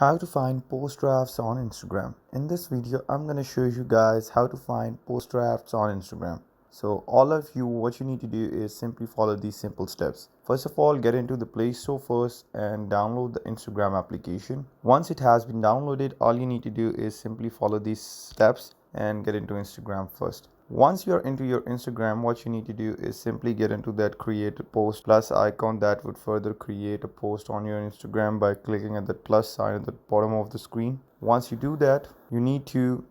How to find post drafts on Instagram. In this video, I'm going to show you guys how to find post drafts on Instagram. So all of you, what you need to do is simply follow these simple steps. First of all, get into the Play Store first and download the Instagram application. Once it has been downloaded, all you need to do is simply follow these steps and get into Instagram first. Once you're into your Instagram, what you need to do is simply get into that create a post plus icon that would further create a post on your Instagram by clicking at the plus sign at the bottom of the screen. Once you do that, you need to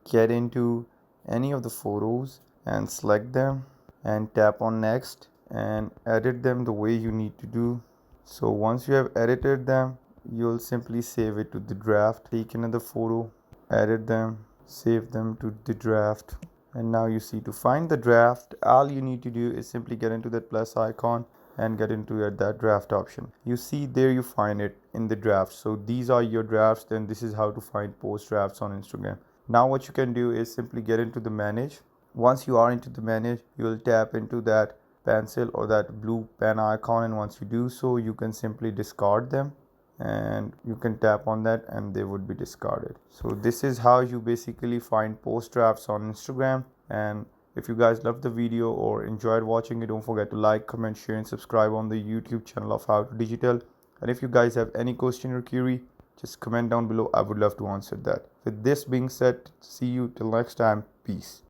get into any of the photos and select them and tap on next and edit them the way you need to do. So once you have edited them, you'll simply save it to the draft. Take another photo, edit them, save them to the draft. And now you see, to find the draft, all you need to do is simply get into that plus icon and get into that draft option. You see there, you find it in the draft. So these are your drafts. Then this is how to find post drafts on Instagram. Now what you can do is simply get into the manage. Once you are into the manage, you will tap into that pencil or that blue pen icon, and once you do so, you can simply discard them and you can tap on that and they would be discarded. So this is how you basically find post drafts on Instagram. And if you guys loved the video or enjoyed watching it, don't forget to like, comment, share and subscribe on the YouTube channel of How to Digital. And if you guys have any question or query, just comment down below. I would love to answer that. With this being said, see you till next time. Peace.